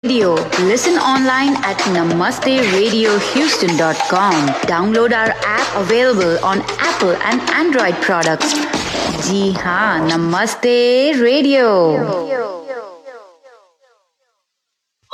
Radio. Listen online at namasteradiohouston.com. Download our app available on Apple and Android products. जी हाँ, Namaste Radio.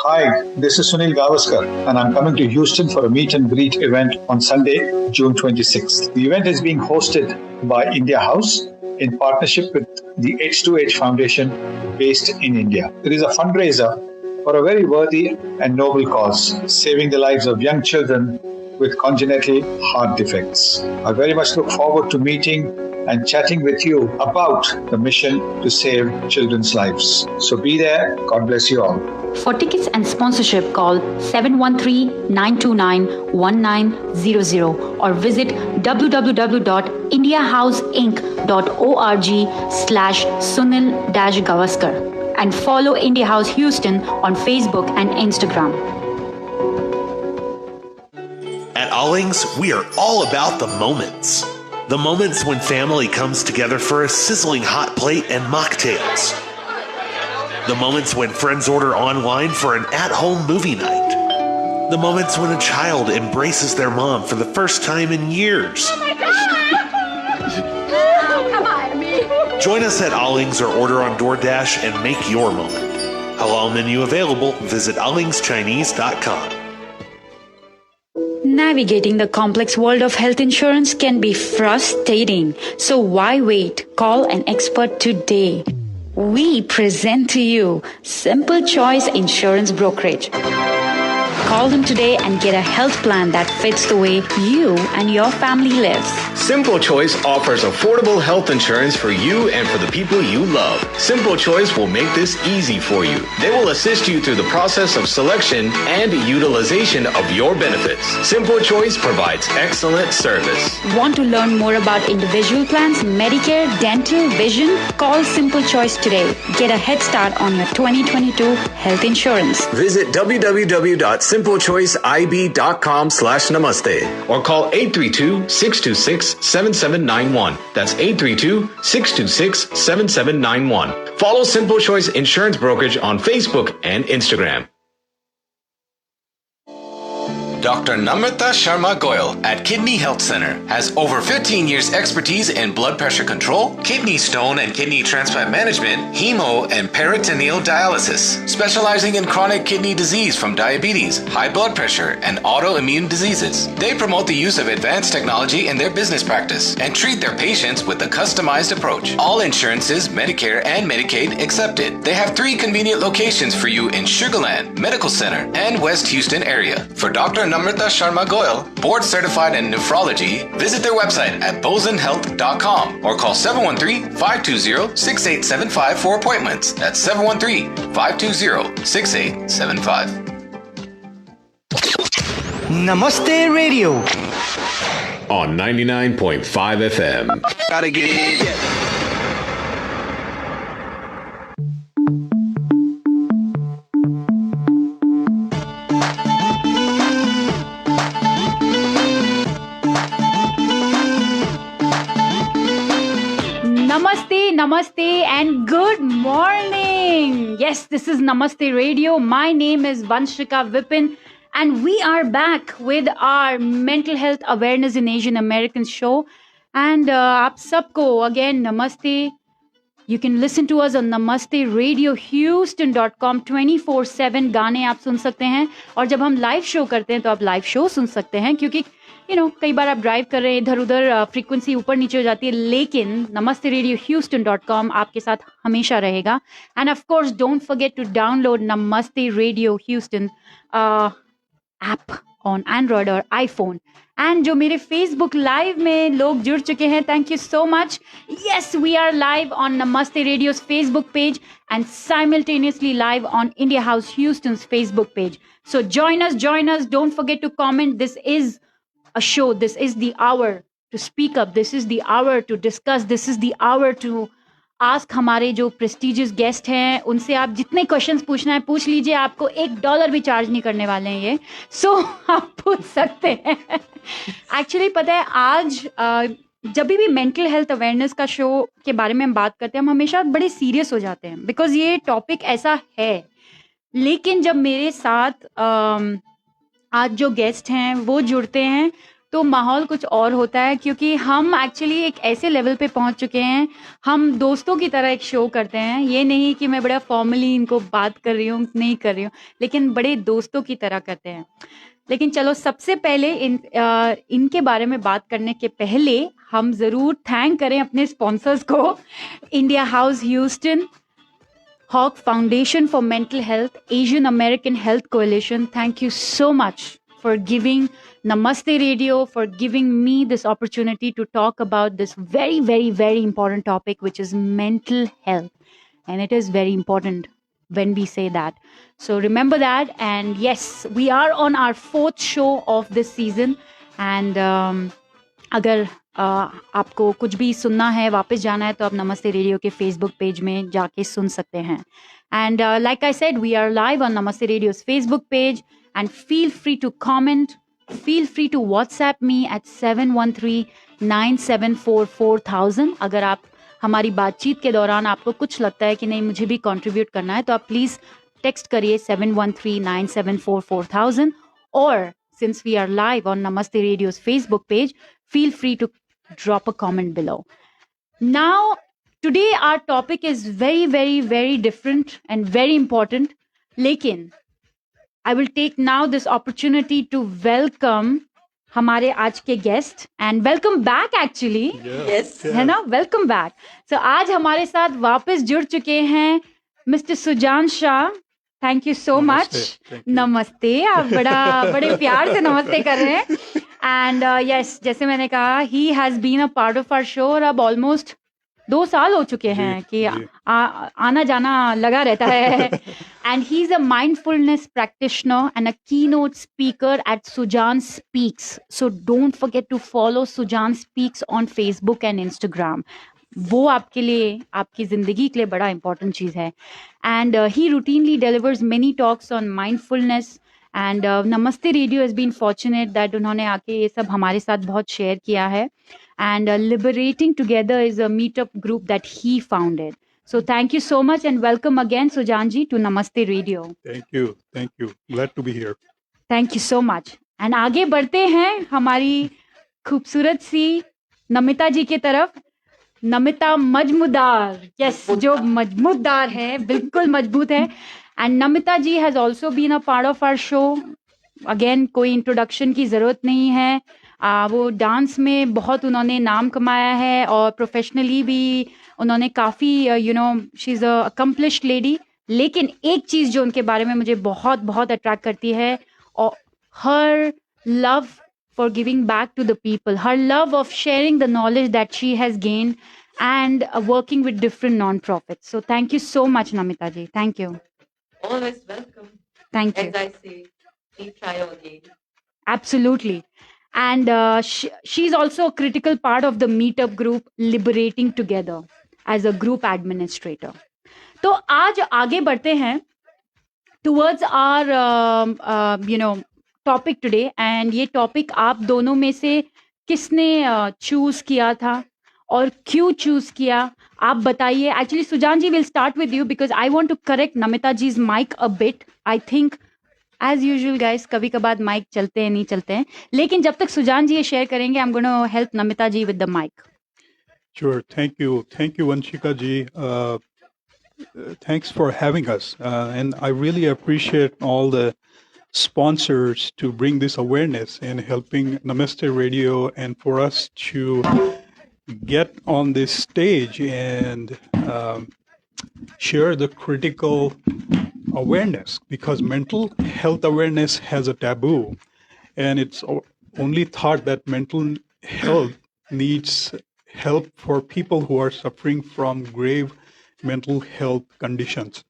Hi, this is Sunil Gavaskar and I'm coming to Houston for a meet and greet event on Sunday, June 26th. The event is being hosted by India House in partnership with the H2H Foundation based in India. It is a fundraiser for a very worthy and noble cause, saving the lives of young children with congenital heart defects. I very much look forward to meeting and chatting with you about the mission to save children's lives. So be there. God bless you all. For tickets and sponsorship, call 713-929-1900 or visit www.indiahouseinc.org/Sunil-Gavaskar and follow India House Houston on Facebook and Instagram. At Allings, we are all about the moments. The moments when family comes together for a sizzling hot plate and mocktails. The moments when friends order online for an at-home movie night. The moments when a child embraces their mom for the first time in years. Oh my God! Come on, me. Join us at Allings or order on DoorDash and make your moment. Halal menu available. Visit allingschinese.com. Navigating the complex world of health insurance can be frustrating. So why wait? Call an expert today. We present to you Simple Choice Insurance Brokerage. Call them today and get a health plan that fits the way you and your family lives. Simple Choice offers affordable health insurance for you and for the people you love. Simple Choice will make this easy for you. They will assist you through the process of selection and utilization of your benefits. Simple Choice provides excellent service. Want to learn more about individual plans, Medicare, dental, vision? Call Simple Choice today. Get a head start on your 2022 health insurance. Visit www.simplechoiceib.com/namaste or call 832-626-7791. That's 832-626-7791. Follow Simple Choice Insurance Brokerage on Facebook and Instagram. Dr. Namita Goyal at Kidney Health Center has over 15 years expertise in blood pressure control, kidney stone and kidney transplant management, hemo and peritoneal dialysis, specializing in chronic kidney disease from diabetes, high blood pressure, and autoimmune diseases. They promote the use of advanced technology in their business practice and treat their patients with a customized approach. All insurances, Medicare and Medicaid accepted. They have 3 convenient locations for you in Sugarland, Medical Center, and West Houston area. For Dr. Namrata Sharma Goyal, board certified in nephrology, visit their website at bozenhealth.com or call 713-520-6875 for appointments. That's 713-520-6875. Namaste Radio On 99.5 FM. Gotta get it. Namaste and good morning. Yes, this is Namaste Radio. My name is Vanshika Vipin and we are back with our mental health awareness in Asian Americans show. And aap sabko again Namaste. You can listen to us on namasteradiohouston.com 24/7 गाने आप सुन सकते हैं और जब हम live show करते हैं तो आप लाइव शो सुन सकते हैं क्योंकि कई बार आप ड्राइव कर रहे हैं इधर उधर फ्रीक्वेंसी ऊपर नीचे हो जाती है लेकिन namasteradiohouston.com आपके साथ हमेशा रहेगा and of course don't forget to download Namaste radio Houston app on Android और आईफोन एंड जो मेरे फेसबुक लाइव में लोग जुड़ चुके हैं thank you so much yes we are live on Namaste radio's Facebook page and simultaneously live on India House Houston's Facebook page so join us don't forget to comment this is a show. This is the hour to speak up. This is the hour to discuss. This is the hour to ask हमारे जो prestigious guest हैं उनसे आप जितने questions पूछना है पूछ लीजिए आपको $1 भी चार्ज नहीं करने वाले हैं ये so आप पूछ सकते हैं एक्चुअली पता है आज जब भी मेंटल हेल्थ अवेयरनेस का शो के बारे में हम बात करते हैं हम हमेशा बड़े सीरियस हो जाते हैं बिकॉज ये टॉपिक ऐसा है लेकिन जब मेरे साथ आज जो गेस्ट हैं वो जुड़ते हैं तो माहौल कुछ और होता है, क्योंकि हम एक्चुअली एक ऐसे लेवल पे पहुंच चुके हैं, हम दोस्तों की तरह एक शो करते हैं। ये नहीं कि मैं बड़ा फॉर्मली इनको बात कर रही हूँ, नहीं कर रही हूँ, लेकिन बड़े दोस्तों की तरह करते हैं। लेकिन चलो, सबसे पहले इनके बारे में बात करने के पहले हम ज़रूर थैंक करें अपने स्पॉन्सर्स को, India house Houston, Hawk Foundation for Mental Health, Asian American Health Coalition. Thank you so much for giving Namaste Radio, for giving me this opportunity to talk about this very, very, very important topic, which is mental health. And it is very important when we say that. So remember that. And yes, we are on our 4th show of this season. And अगर आपको कुछ भी सुनना है, वापस जाना है, तो आप नमस्ते रेडियो के फेसबुक पेज में जाके सुन सकते हैं. And like I said, we are live on Namaste radio's Facebook page, and feel free to comment, feel free to WhatsApp me at 713-974-4000. अगर आप हमारी बातचीत के दौरान आपको कुछ लगता है कि नहीं मुझे भी कंट्रीब्यूट करना है, तो आप प्लीज़ टेक्स्ट करिए 713-974-4000. और since we are live on Namaste Radio's Facebook page, feel free to drop a comment below. Now, today our topic is very, very, very different and very important. Lekin, I will take now this opportunity to welcome हमारे आज के guest, and welcome back actually. Yes. है ना, welcome back. So आज हमारे साथ वापस जुड़ चुके हैं Mr. Sujan Shah. Thank you so much. नमस्ते. आप बड़े प्यार से नमस्ते कर रहे हैं. एंड यस, जैसे मैंने कहा, he has been a part of our show, और अब ऑलमोस्ट 2 साल हो चुके हैं कि आना जाना लगा रहता है. And he is a mindfulness practitioner and a keynote speaker at Sujan speaks. So don't forget to follow Sujan speaks on Facebook and Instagram. वो आपके लिए, आपकी ज़िंदगी के लिए बड़ा इंपॉर्टेंट चीज़ है. And he routinely delivers many talks on mindfulness. And Namaste radio has been fortunate that उन्होंने आके ये सब हमारे साथ बहुत शेयर किया है. And liberating together is a meetup group that he founded. So thank you so much and welcome again, Sujan ji, to Namaste Radio. Thank you. Glad to be here. Thank you so much. And आगे बढ़ते हैं हमारी खूबसूरत सी नमिता जी की तरफ. Namita Majumdar, yes, जो मजमूदार है, बिल्कुल मजबूत है. And Namita ji has also been a part of our show. Again, कोई इंट्रोडक्शन की ज़रूरत नहीं है. वो डांस में बहुत उन्होंने नाम कमाया है, और प्रोफेशनली भी उन्होंने काफ़ी she is a accomplished lady. लेकिन एक चीज़ जो उनके बारे में मुझे बहुत बहुत अट्रैक्ट करती है, और हर love for giving back to the people, her love of sharing the knowledge that she has gained, and working with different non-profits. So thank you so much, Namita ji. Thank you. Always welcome. Thank you. As I say, we try again. Absolutely. And she's also a critical part of the meetup group Liberating Together as a group administrator. तो आज आगे बढ़ते हैं towards our topic today. And ये topic आप दोनों में से किसने चूज किया था और क्यों चूज किया, आप बताइए. Actually Sujan ji, will start with you because I want to correct Namita ji's mic a bit. I think as usual guys, कभी कभार माइक चलते हैं, नहीं चलते हैं, लेकिन जब तक सुजान जी ये शेयर करेंगे, I am gonna help Namita ji with the mic. Sure. Thank you, Vanshika ji. Thanks for having us, and I really appreciate all the sponsors to bring this awareness and helping Namaste Radio, and for us to get on this stage and share the critical awareness, because mental health awareness has a taboo, and it's only thought that mental health needs help for people who are suffering from grave mental health conditions.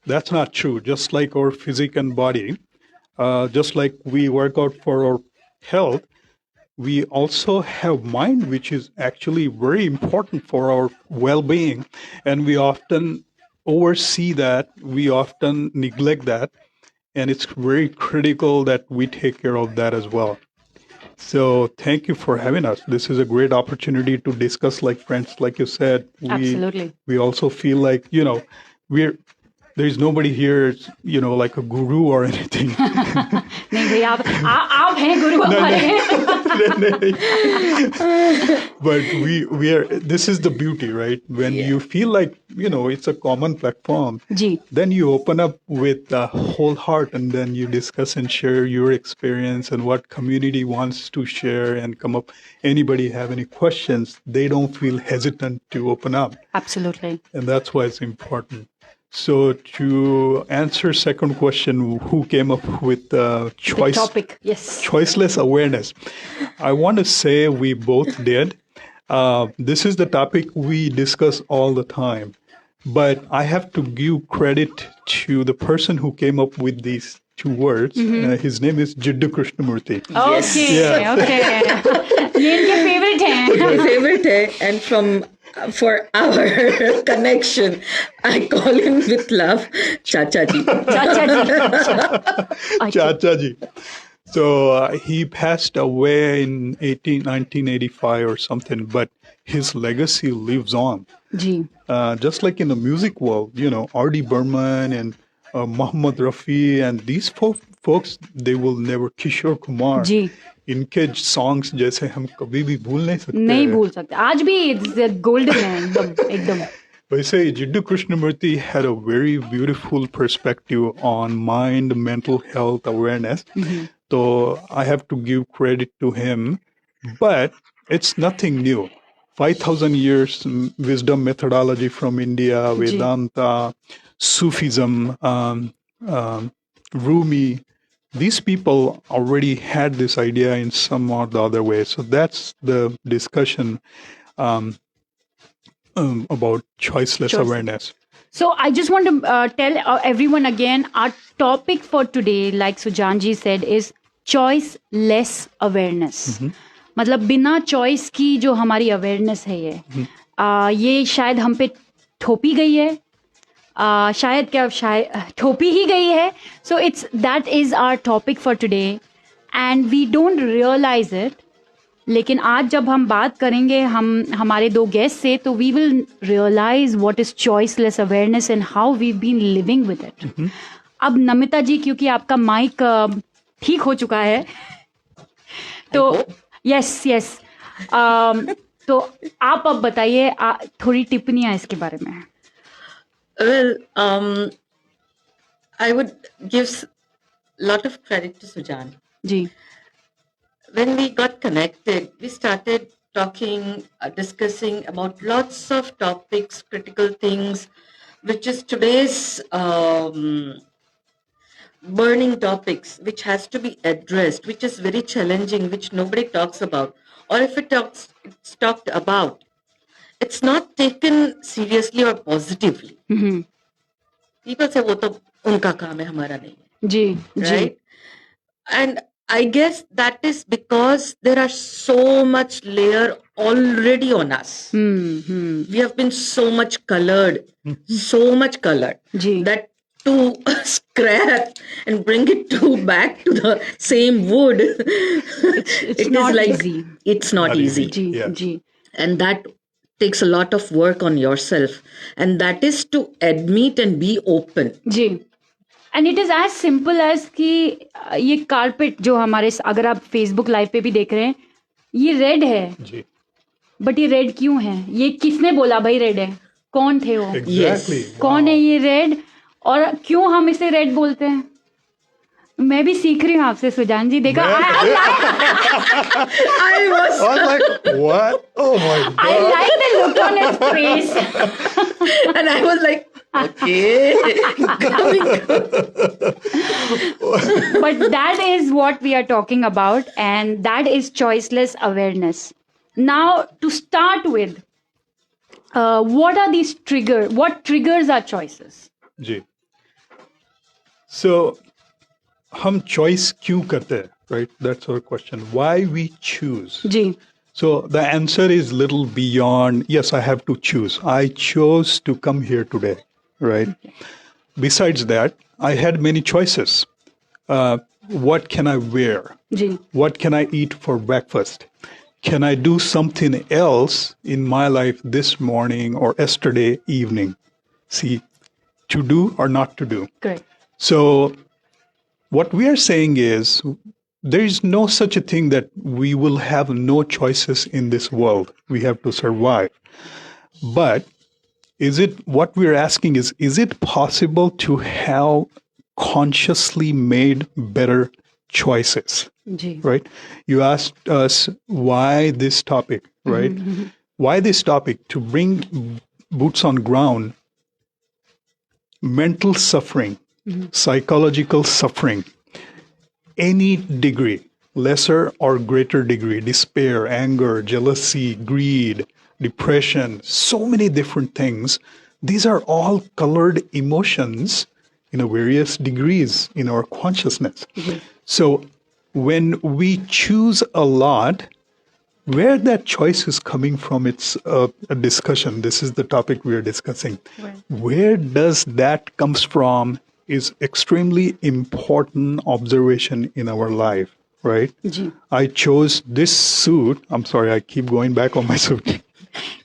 That's not true. Just like our physique and body, just like we work out for our health, we also have mind, which is actually very important for our well-being, and we often oversee that, we often neglect that, and it's very critical that we take care of that as well. So thank you for having us. This is a great opportunity to discuss like friends, like you said. Absolutely. We also feel like, we're there is nobody here, like a guru or anything. नहीं भैया आप हैं गुरु हमारे. But we are. This is the beauty, right? When you feel like it's a common platform, ji. then you open up with a whole heart, and then you discuss and share your experience and what community wants to share and come up. Anybody have any questions? They don't feel hesitant to open up. Absolutely. And that's why it's important. So to answer second question, who came up with choice? The topic, yes. Choiceless awareness. I want to say we both did. This is the topic we discuss all the time. But I have to give credit to the person who came up with these two words. His name is Jiddu Krishnamurti. Okay, Yeah. okay. ये इनके favorite हैं. My favorite hai, and for our connection, I call him with love Chacha ji. चाचा जी. Chacha ji. So he passed away in 1985 or something, but his legacy lives on. Ji. Just like in the music world, R.D. Burman and Muhammad Rafi and these folks, they will never, Kishore Kumar. जी. इनके songs जैसे हम कभी भी भूल नहीं सकते. नहीं भूल सकते. आज भी golden है एकदम. वैसे Jiddu Krishnamurti had a very beautiful perspective on mind, mental health awareness. So I have to give credit to him. But it's nothing new. 5,000 years wisdom methodology from India, Vedanta, Sufism, Rumi. These people already had this idea in some or the other way. So that's the discussion about choiceless awareness. So I just want to tell everyone again, our topic for today, like Sujan ji said, is choiceless awareness. मतलब बिना choice की जो हमारी awareness है ये शायद हम पे थोपी गई है. शायद थोपी ही गई है. So that is our topic for today and we don't realize it. लेकिन आज जब हम बात करेंगे हमारे दो गेस्ट से तो we will realize what is choiceless awareness and how we've been living with it. अब नमिता जी क्योंकि आपका माइक ठीक हो चुका है तो यस तो आप अब बताइए थोड़ी टिप्पणियां इसके बारे में. Well, I would give a lot of credit to Sujan. Ji. When we got connected, we started talking, discussing about lots of topics, critical things, which is today's burning topics, which has to be addressed, which is very challenging, which nobody talks about. Or if it's talked about, it's not taken seriously or positively. People say, "वो तो उनका काम है, हमारा नहीं है." जी, right? And I guess that is because there are so much layer already on us. We have been so much colored, that to scrap and bring it back to the same wood, it's not easy. It's not easy. Ji. And that takes a lot of work on yourself. And that is to admit and be open. Ji. And it is as simple as कि ये carpet जो हमारे अगर आप Facebook live पे भी देख रहे हैं ये रेड है जी. बट ये रेड क्यों है? ये किसने बोला भाई रेड है? कौन थे वो? Exactly. कौन है ये रेड और क्यों हम इसे रेड बोलते हैं? मैं भी सीख रही हूँ आपसे सुजान जी. देखा I was like, what? Oh my God. I like the look on his face. and I was like, okay. But that is what we are talking about and that is choiceless awareness. Now to start with, what are these triggers? What triggers our choices? Ji. So हम choice क्यों करते हैं? Right? That's our question. Why we choose? जी. So the answer is little beyond, yes, I have to choose. I chose to come here today, right? Okay. Besides that, I had many choices. What can I wear? जी. What can I eat for breakfast? Can I do something else in my life this morning or yesterday evening? See, to do or not to do. Correct. So what we are saying is there is no such a thing that we will have no choices in this world. We have to survive. But what we're asking is it possible to have consciously made better choices? Ji. Right? You asked us why this topic, right? Why this topic? To bring boots on ground, mental suffering, psychological suffering, any degree, lesser or greater degree, despair, anger, jealousy, greed, depression, so many different things. These are all colored emotions in various degrees in our consciousness. So when we choose a lot, where that choice is coming from, it's a discussion. This is the topic we are discussing. Right. Where does that comes from is extremely important observation in our life, right? Ji. I chose this suit. I'm sorry, I keep going back on my suit.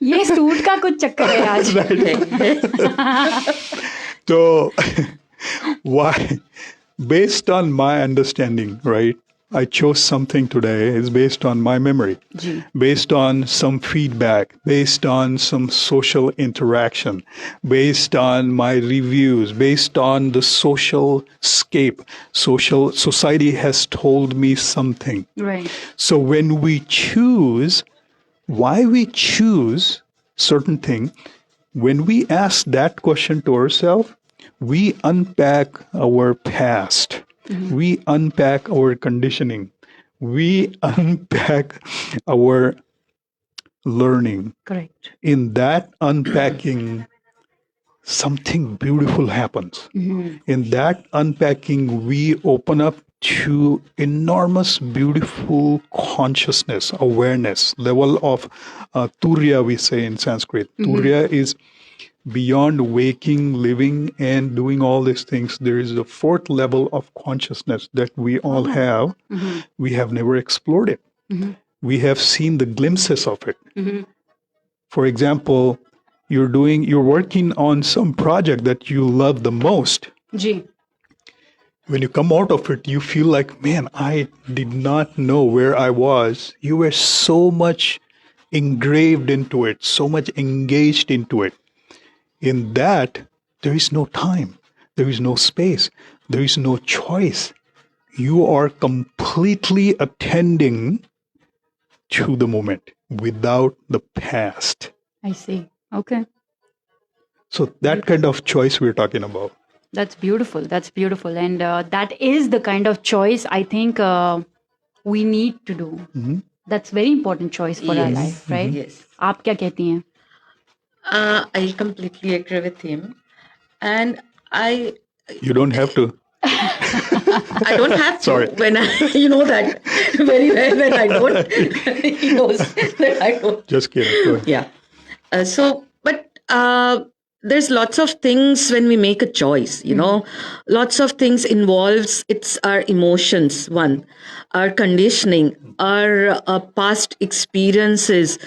ये suit का कुछ चक्कर है आज. So, why? Based on my understanding, right? I chose something today is based on my memory, Ji. based on some feedback, based on some social interaction, based on my reviews, based on the social scape. Society has told me something. Right. So when we choose, why we choose certain thing, when we ask that question to ourselves, we unpack our past. We unpack our conditioning. We unpack our learning. Correct. In that unpacking, something beautiful happens. In that unpacking, we open up to enormous, beautiful consciousness, awareness, level of Turiya, we say in Sanskrit. Turiya is beyond waking, living, and doing all these things. There is a fourth level of consciousness that we all have. We have never explored it. We have seen the glimpses of it. For example, you're working on some project that you love the most. Ji. When you come out of it, you feel like, man, I did not know where I was. You were so much engraved into it, so much engaged into it. In that, there is no time, there is no space, there is no choice. You are completely attending to the moment without the past. I see. Okay. So that kind of choice we're talking about. That's beautiful. That's beautiful. And that is the kind of choice I think we need to do. That's very important choice for our life, right? Yes. आप क्या कहती हैं? I completely agree with him. And You don't have to. I don't have to Sorry. when you know that very well when I don't. He knows that I don't. Just kidding. Go ahead. Yeah. But there's lots of things when we make a choice, lots of things involves, it's our emotions, one, our conditioning, our past experiences,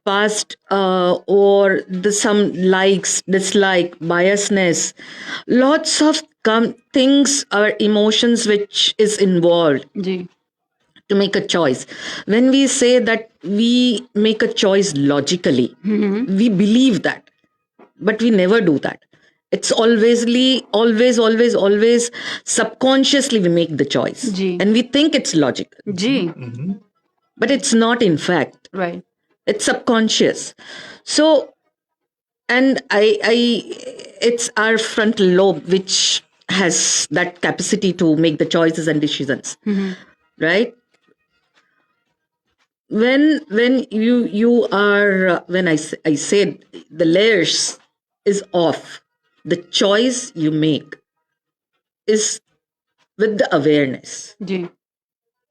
past or some likes, dislike, biasness, lots of things, our emotions which is involved Ji. to make a choice. When we say that we make a choice logically, we believe that, but we never do that. It's always subconsciously we make the choice. Ji. And we think it's logical, Ji. but it's not in fact. Right. It's subconscious. So, and it's our frontal lobe which has that capacity to make the choices and decisions, right? When you are, when I said the layers is off, the choice you make is with the awareness. Ji.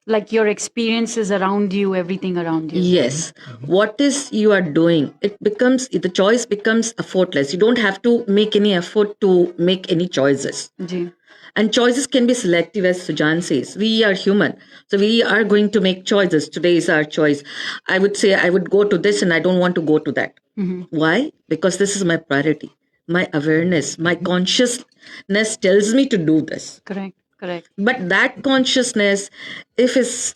Like your experiences around you, everything around you. Yes. What is you are doing? The choice becomes effortless. You don't have to make any effort to make any choices. Ji. And choices can be selective, as Sujan says. We are human. So we are going to make choices. Today is our choice. I would say I would go to this and I don't want to go to that. Why? Because this is my priority. my awareness, my consciousness tells me to do this. Correct. But that consciousness, if it's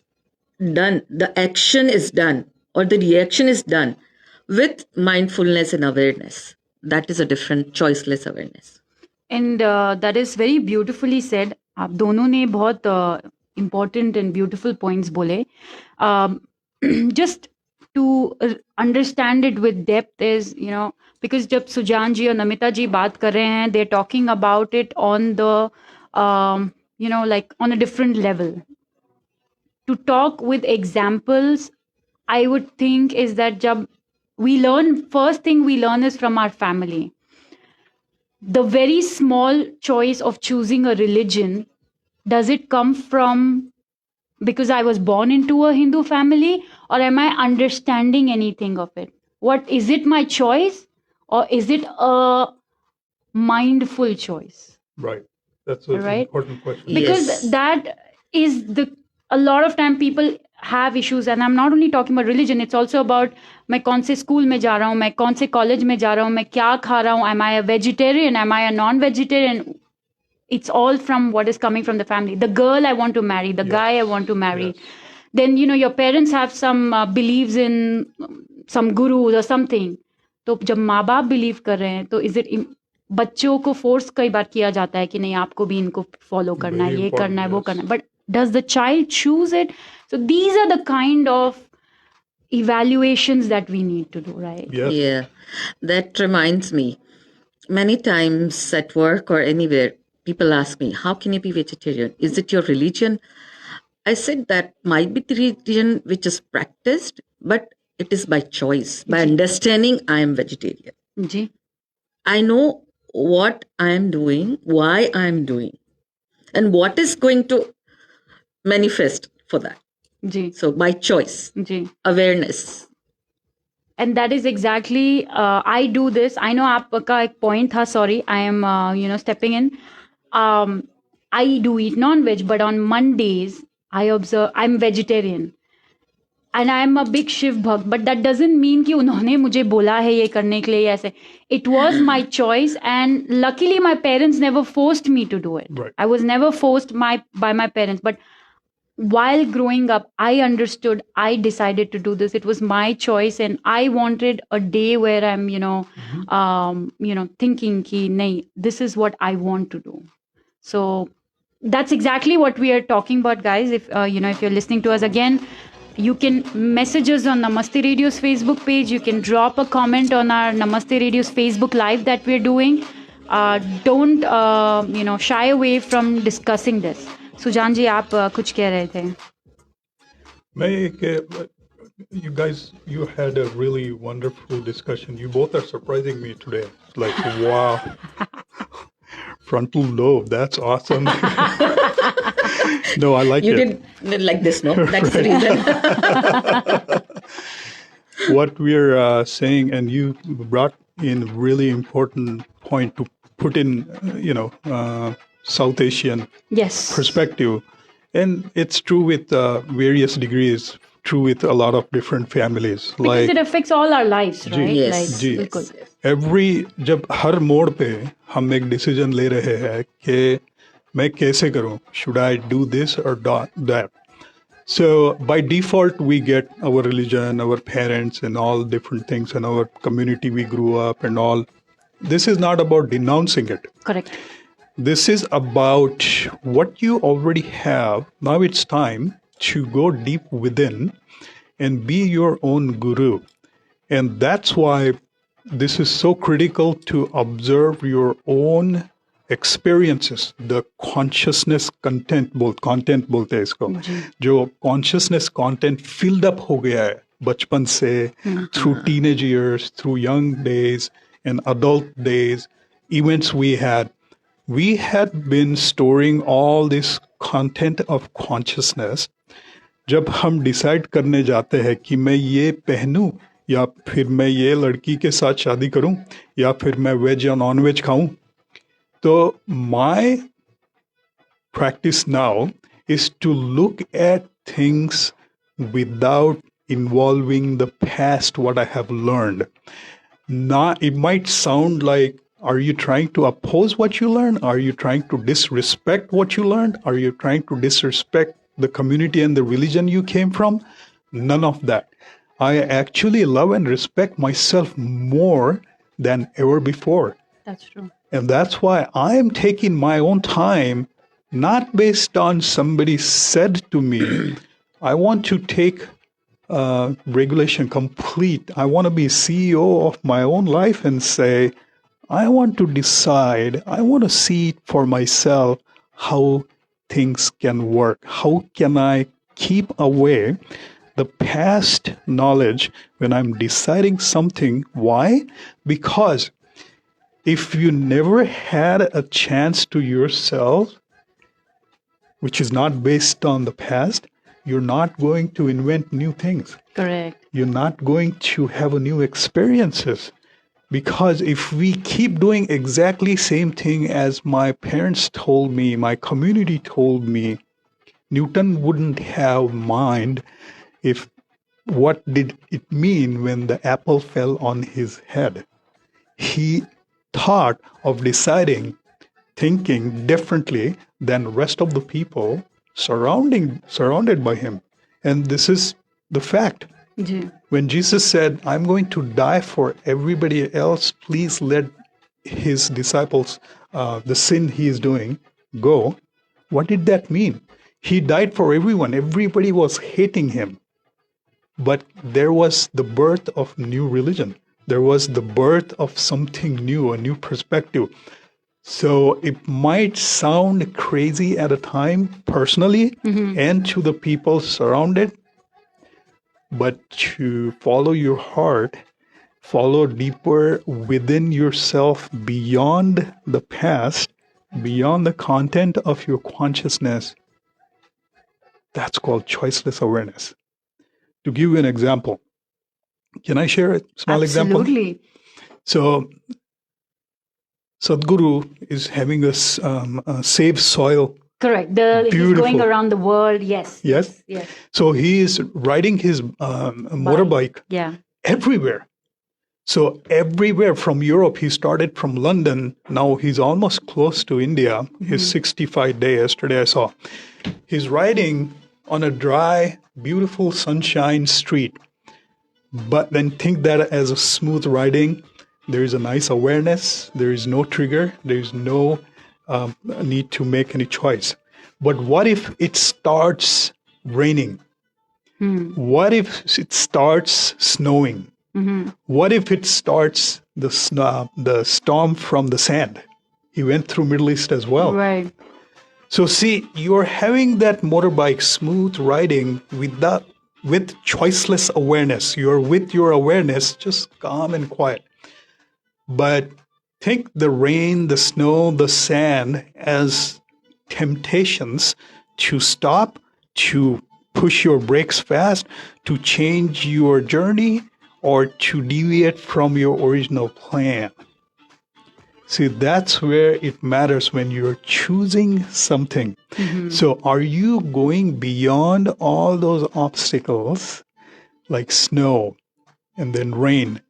done, the action is done or the reaction is done with mindfulness and awareness, that is a different choiceless awareness. And that is very beautifully said. आप दोनों ने बहुत important and beautiful points बोले. Just to understand it with depth is, because जब सुजान जी और नमिता जी बात कर रहे हैं, they're talking about it on the, like on a different level. To talk with examples, I would think is that जब first thing we learn is from our family. The very small choice of choosing a religion, does it come from because I was born into a Hindu family, or am I understanding anything of it? What is it, my choice, or is it a mindful choice? Right. That's an important question. Because that is a lot of time people have issues, and I'm not only talking about religion, it's also about मैं कौन से school में जा रहा हूँ, मैं कौन से कॉलेज में जा रहा हूँ, मैं क्या खा रहा हूँ, am I a vegetarian, am I a non-vegetarian? It's all from what is coming from the family. The girl I want to marry, the guy I want to marry. Yes. Then, your parents have some beliefs in some gurus or something. तो जब माँ बाप believe कर रहे हैं, तो is it बच्चों को force कई बार किया जाता है कि नहीं आपको भी इनको follow करना है, ये करना है, वो करना है. But does the child choose it? So these are the kind of evaluations that we need to do, right? Yes. Yeah. That reminds me, many times at work or anywhere, people ask me, how can you be vegetarian? Is it your religion? I said that might be the religion which is practiced, but it is by choice, by understanding I am vegetarian. Ji. I know what I am doing, why I am doing, and what is going to manifest for that. Ji. So by choice, awareness. And that is exactly, I do this. I know आपका एक point था, sorry, I am, stepping in. I do eat non-veg, but on Mondays, I observe, I'm vegetarian. And I'm a big Shiv Bhakt, but that doesn't mean कि उन्होंने मुझे बोला है ये करने के लिए ऐसे. It was my choice, and luckily my parents never forced me to do it. Right. I was never forced by my parents, but while growing up, I understood, I decided to do this. It was my choice, and I wanted a day where I'm, thinking ki, nahi, this is what I want to do. So that's exactly what we are talking about, guys. If if you're listening to us again, you can message us on Namaste Radio's Facebook page. You can drop a comment on our Namaste Radio's Facebook Live that we're doing. Don't shy away from discussing this. Sujan जी आप कुछ कह रहे थे. You guys, you had a really wonderful discussion. You both are surprising me today. Like, wow. Frontal lobe, that's awesome. No, I like it. You did like this, no? That's the reason. What we're saying, and you brought in really important point to put in, South Asian perspective. And it's true with various degrees, true with a lot of different families. Because it affects all our lives, right? Yes. जब हर मोड़ पे हम एक decision ले रहे हैं कि मैं कैसे करूं, should I do this or that? So by default, we get our religion, our parents, and all different things, and our community we grew up and all. This is not about denouncing it. Correct. This is about what you already have. Now it's time to go deep within and be your own guru. And that's why this is so critical to observe your own experiences. The consciousness content बोलते हैं इसको, जो consciousness content filled up हो गया है बचपन से, through teenage years, through young days and adult days, events we had been storing all this content of consciousness. जब हम decide करने जाते हैं कि मैं ये पहनूं या फिर मैं ये लड़की के साथ शादी करूं या फिर मैं वेज या नॉन वेज खाऊं, तो my practice now is to look at things without involving the past, what I have learned. It might sound like Are you trying to oppose what you learned? Are you trying to disrespect what you learned? Are you trying to disrespect the community and the religion you came from? None of that. I actually love and respect myself more than ever before. That's true. And that's why I am taking my own time, not based on somebody said to me. I want to take regulation complete. I want to be CEO of my own life and say, I want to decide, I want to see for myself how things can work. How can I keep away the past knowledge when I'm deciding something? Why? Because if you never had a chance to yourself, which is not based on the past, you're not going to invent new things. Correct. You're not going to have a new experiences. Because if we keep doing exactly same thing as my parents told me, my community told me, Newton wouldn't have mind if what did it mean when the apple fell on his head. He thought of deciding, thinking differently than rest of the people surrounded by him. And this is the fact. Ji. When Jesus said, I'm going to die for everybody else, please let his disciples, the sin he is doing, go. What did that mean? He died for everyone. Everybody was hating him. But there was the birth of new religion. There was the birth of something new, a new perspective. So it might sound crazy at a time personally and to the people surrounded, but to follow your heart, follow deeper within yourself beyond the past, beyond the content of your consciousness, that's called choiceless awareness. To give you an example, can I share a small example? Absolutely. So, Sadhguru is having a Save Soil. Correct. He's Beautiful. going around the world. Yes. Yes? Yes. So he is riding his motorbike Yeah. everywhere. So everywhere from Europe, he started from London. Now he's almost close to India. His 65 day yesterday I saw. He's riding on a dry, beautiful sunshine street. But then think that as a smooth riding, there is a nice awareness. There is no trigger. There is no need to make any choice. But what if it starts raining? What if it starts snowing? What if it starts the storm from the sand? He went through Middle East as well. Right. So see, you're having that motorbike smooth riding with choiceless awareness. You're with your awareness, just calm and quiet. But think the rain, the snow, the sand as temptations to stop, to push your brakes fast, to change your journey, or to deviate from your original plan. See, that's where it matters when you're choosing something. So are you going beyond all those obstacles like snow and then rain?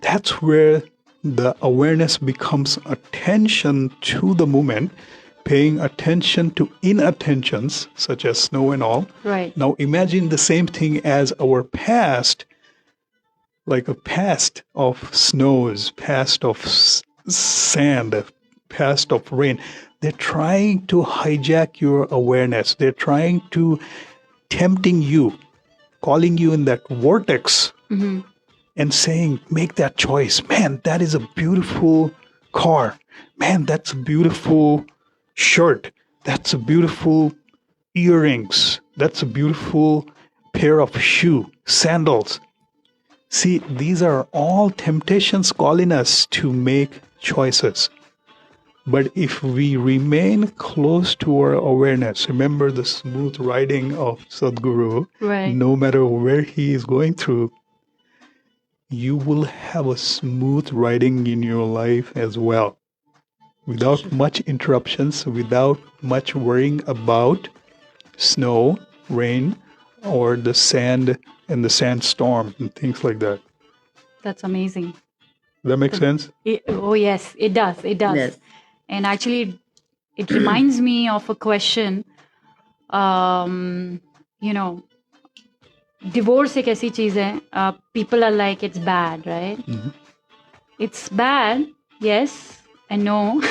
That's where the awareness becomes attention to the moment, paying attention to inattentions such as snow and all. Right. Now imagine the same thing as our past, like a past of snows, past of sand, past of rain. They're trying to hijack your awareness. They're trying to tempting you, calling you in that vortex and saying, make that choice. Man, that is a beautiful car. Man, that's a beautiful shirt. That's a beautiful earrings. That's a beautiful pair of shoe, sandals. See, these are all temptations calling us to make choices. But if we remain close to our awareness, remember the smooth riding of Sadhguru, Right. no matter where he is going through, you will have a smooth riding in your life as well. Without much interruptions, without much worrying about snow, rain, or the sand and the sandstorm and things like that. That's amazing. That makes sense? Oh, yes, it does. It does. Yes. And actually, it reminds me of a question. You know, divorce एक ऐसी चीज है. People are like, it's bad, right? It's bad, yes and no.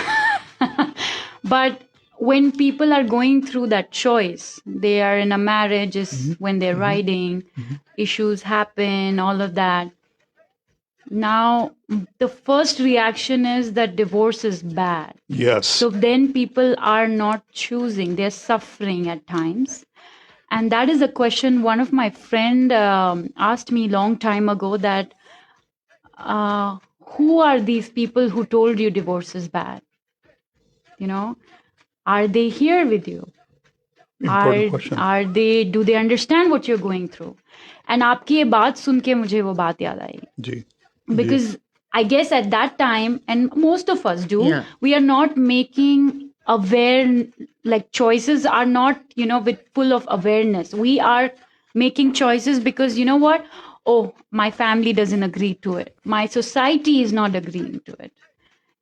But when people are going through that choice, they are in a marriage, is when they're writing, issues happen, all of that. Now, the first reaction is that divorce is bad. Yes. So then people are not choosing, they're suffering at times. And that is a question one of my friend asked me long time ago, that who are these people who told you divorce is bad? You know, are they here with you? Important question. Do they understand what you're going through? And आपकी ये बात सुन के मुझे वो बात याद आई. जी. Because I guess at that time, and most of us do, Yeah. we are not making aware, like choices are not, with full of awareness. We are making choices because, you know what? Oh, my family doesn't agree to it. My society is not agreeing to it.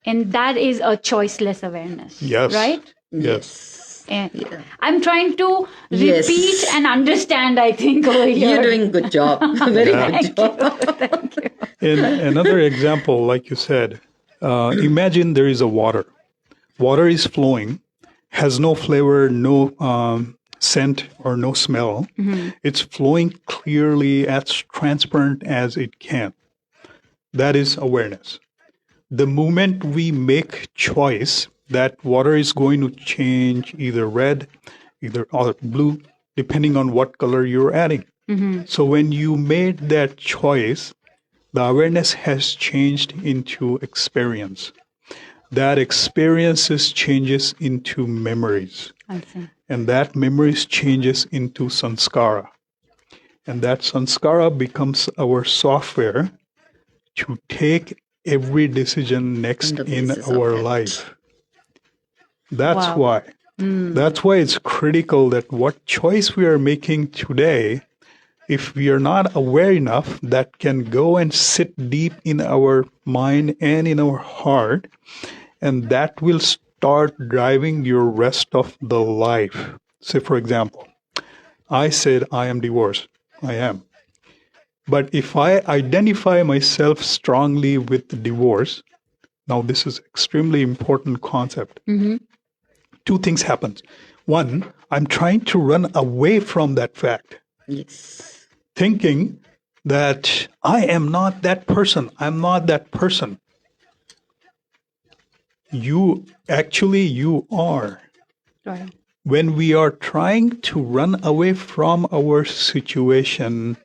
And that is a choiceless awareness. Yes. Right? Yes. And I'm trying to repeat and understand, I think, over here. You're doing a good job. Very good job. Thank you. In another example, like you said, imagine there is a water. Water is flowing, has no flavor, no scent, or no smell. It's flowing clearly, as transparent as it can. That is awareness. The moment we make choice that water is going to change either red, or blue, depending on what color you're adding. So when you made that choice, the awareness has changed into experience. That experiences changes into memories. I see. And that memories changes into sanskara. And that sanskara becomes our software to take every decision next On the in basis of our it. life. That's Wow. why. That's why it's critical that what choice we are making today, if we are not aware enough, that can go and sit deep in our mind and in our heart, and that will start driving your rest of the life. Say, for example, I said I am divorced. I am. But if I identify myself strongly with divorce, now this is extremely important concept. Two things happen. One, I'm trying to run away from that fact, Yes. thinking that I am not that person. I'm not that person. You are. Right. When we are trying to run away from our situation,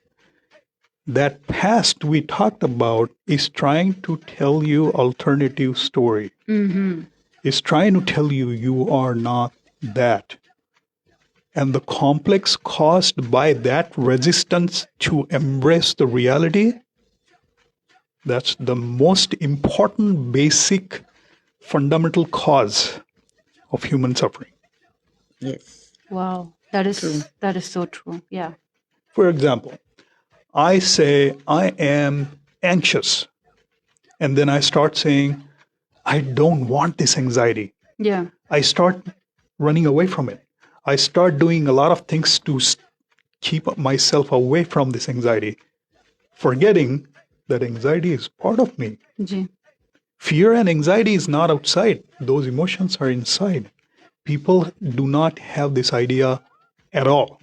that past we talked about is trying to tell you alternative story. Is trying to tell you you are not that. And the complex caused by that resistance to embrace the reality, that's the most important, basic, fundamental cause of human suffering. Yes. Wow. That is True. that is so true. Yeah. For example, I say I am anxious, and then I start saying, I don't want this anxiety. Yeah. I start running away from it. I start doing a lot of things to keep myself away from this anxiety, forgetting that anxiety is part of me. Ji. Fear and anxiety is not outside. Those emotions are inside. People do not have this idea at all.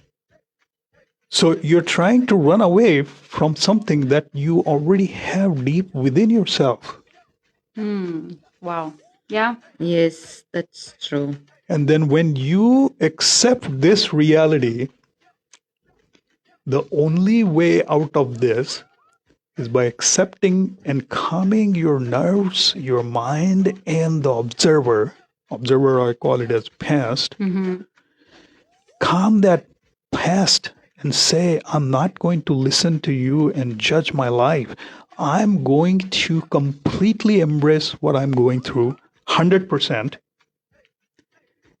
So you're trying to run away from something that you already have deep within yourself. Wow. Yeah. Yes, that's true. And then when you accept this reality, the only way out of this is by accepting and calming your nerves, your mind, and the observer. Observer, I call it as past. Calm that past and say, I'm not going to listen to you and judge my life. I'm going to completely embrace what I'm going through, 100%.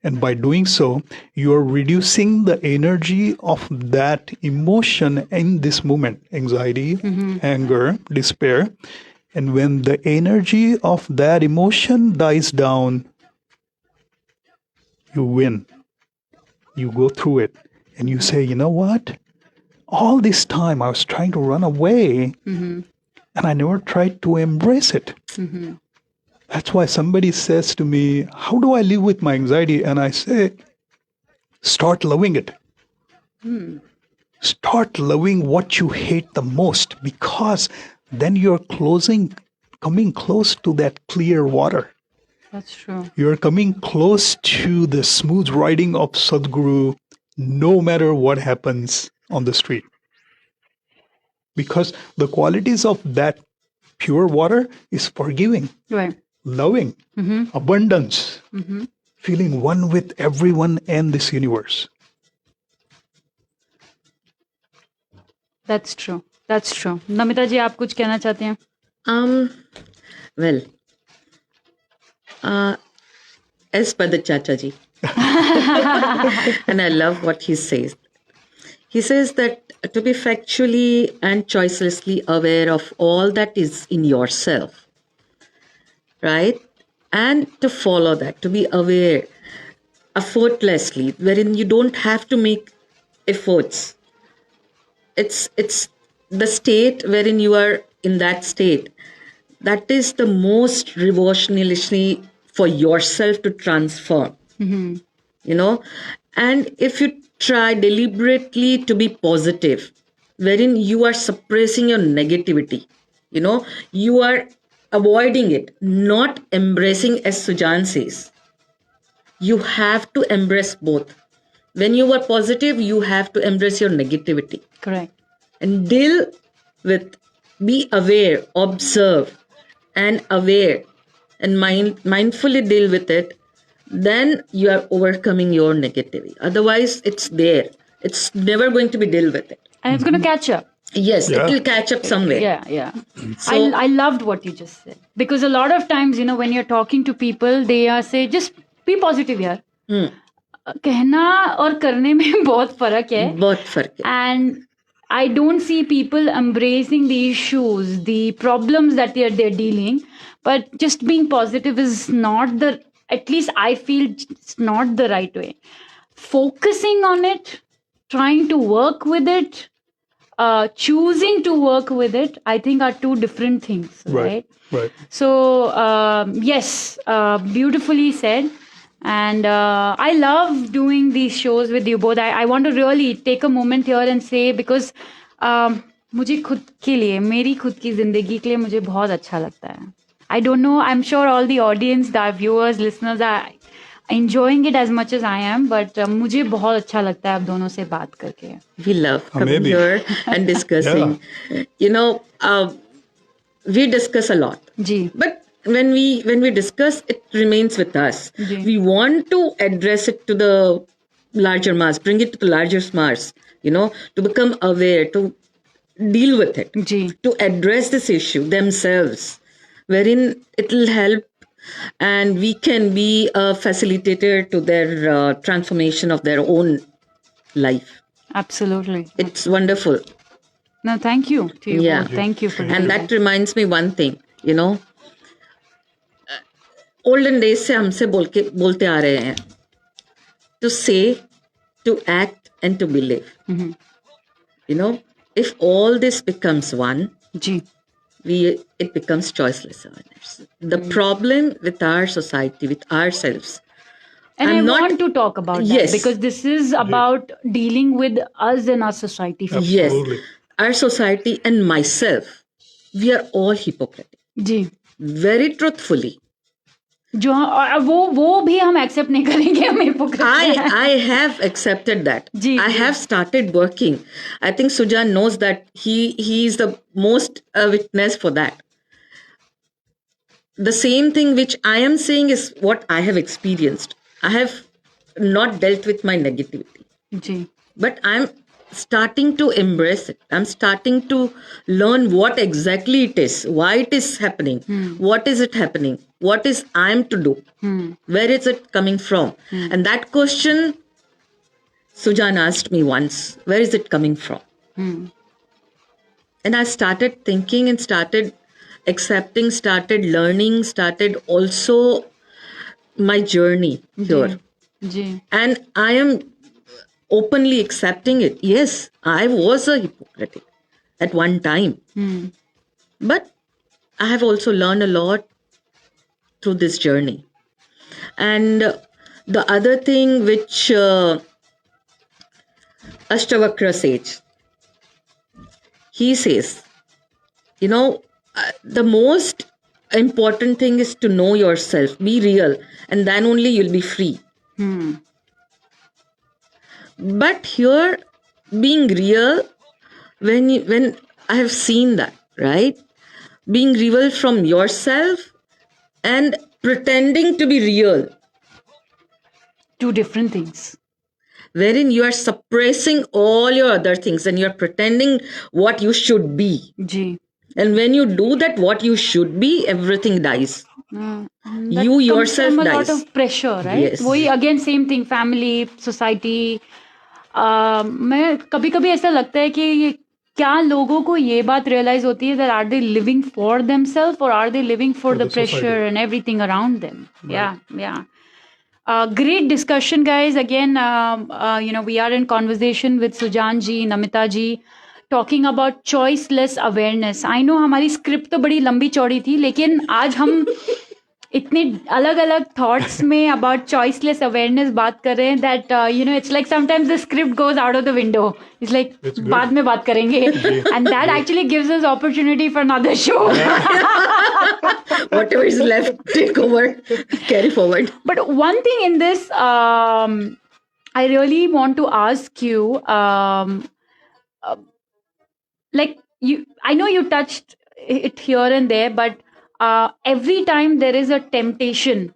And by doing so, you're reducing the energy of that emotion in this moment, anxiety, anger, despair, And when the energy of that emotion dies down, you win. You go through it and you say, you know what? All this time I was trying to run away and I never tried to embrace it. That's why somebody says to me, how do I live with my anxiety? And I say, start loving it. Start loving what you hate the most, because then you're coming close to that clear water. That's true. You're coming close to the smooth riding of Sadhguru, no matter what happens on the street. Because the qualities of that pure water is forgiving, Right. loving, abundance, feeling one with everyone and this universe. That's true. That's true. Namita जी, आप कुछ कहना चाहते हैं? Well, as per the Chacha ji, and I love what he says. He says that to be factually and choicelessly aware of all that is in yourself, right? And to follow that, to be aware effortlessly, wherein you don't have to make efforts. It's the state wherein you are in that state. That is the most revolutionary for yourself to transform. You know, and if you try deliberately to be positive, wherein you are suppressing your negativity, you know, you are avoiding it, not embracing, as Sujan says. You have to embrace both. When you are positive, you have to embrace your negativity. Correct. And deal with, be aware, observe, and aware, and mindfully deal with it. Then you are overcoming your negativity. Otherwise, it's there. It's never going to be dealt with it. And it's going to catch up. Yes, it will catch up somewhere. Yeah. So, I loved what you just said. Because a lot of times, you know, when you're talking to people, they say, just be positive, yaar. कहना और करने में बहुत फर्क है. बहुत फर्क है. And I don't see people embracing the issues, the problems that they're dealing. But just being positive is not the, at least I feel it's not the right way. Focusing on it, trying to work with it, choosing to work with it, I think are two different things, right? Right. So, yes, beautifully said. And I love doing these shows with you both. I want to really take a moment here and say, because मुझे खुद के लिए, मेरी खुद की जिंदगी के लिए मुझे बहुत अच्छा लगता है. I don't know, I'm sure all the audience, the viewers, listeners are enjoying it as much as I am, but मुझे बहुत अच्छा लगता है आप दोनों से बात करके. We love coming here and discussing. You know, we discuss a lot. Ji. But when we discuss, it remains with us. We want to address it to the larger mass, bring it to the larger mass, you know, to become aware, to deal with it, to address this issue themselves, wherein it will help and we can be a facilitator to their transformation of their own life. Absolutely. It's wonderful. No, thank you to you both. Thank you for And that reminds me one thing, you know, olden days से हमसे बोलते आ रहे हैं, to say, to act, and to believe. You know, if all this becomes one, it becomes choiceless awareness. The problem with our society, with ourselves. And I want to talk about that because this is about dealing with us and our society. Yes, our society and myself, we are all hypocritic. Very truthfully. जो वो भी हम accept नहीं करेंगे हम hypocrite. I have accepted that. I have started working. I think Sujan knows that he is the most witness for that. The same thing which I am saying is what I have experienced. I have not dealt with my negativity. But I'm starting to embrace it. I'm starting to learn what exactly it is, why it is happening, what is it happening, what is I'm to do, where is it coming from? And that question Sujan asked me once, where is it coming from? And I started thinking and started accepting, started learning, started also my journey here. Ji And I am openly accepting it. Yes, I was a hypocrite at one time. But I have also learned a lot through this journey. And the other thing which Ashtavakra says, he says, the most important thing is to know yourself, be real, and then only you'll be free. But here, being real, when I have seen that, right? Being real from yourself and pretending to be real, two different things. wherein you are suppressing all your other things and you're pretending what you should be. Ji And when you do that, what you should be, everything dies. That You comes yourself from a dies. lot of pressure, right? Yes. वही again same thing, family, society. मैं कभी कभी ऐसा लगता है कि ये क्या लोगों को ये बात रियलाइज होती है that are they living for themselves or are they living for the the pressure society. and everything around them? Yeah. Great discussion, guys. Again, we are in conversation with Sujan ji, Namita ji, talking about choiceless awareness. I know हमारी script तो बड़ी लंबी चौड़ी थी, लेकिन आज हम इतने अलग अलग थॉट्स में अबाउट चॉइसलेस अवेयरनेस बात कर रहे हैं that it's like sometimes the script goes out of the window it's like बाद में बात करेंगे and that actually gives us opportunity for another show Whatever is left, take over, carry forward. But one thing in this, I really want to ask you, like I know you touched it here and there, but every time there is a temptation,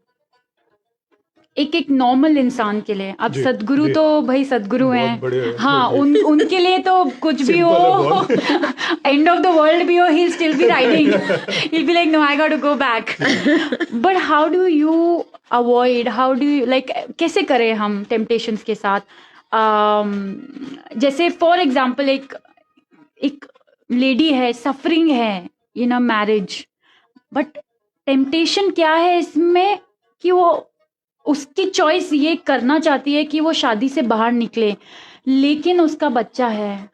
एक normal इंसान के लिए, अब सदगुरु तो भाई सदगुरु हैं, हाँ उनके लिए तो कुछ भी हो, एंड ऑफ द वर्ल्ड भी हो, he'll still be riding, he'll be like no I got to go back. But how do you avoid, how do you like, कैसे करें हम temptations के साथ? जैसे फॉर एग्जाम्पल एक लेडी है, सफरिंग है इन अ मैरिज, बट टेम्पटेशन क्या है इसमें कि वो उसकी चॉइस ये करना चाहती है कि वो शादी से बाहर निकले, लेकिन उसका बच्चा है,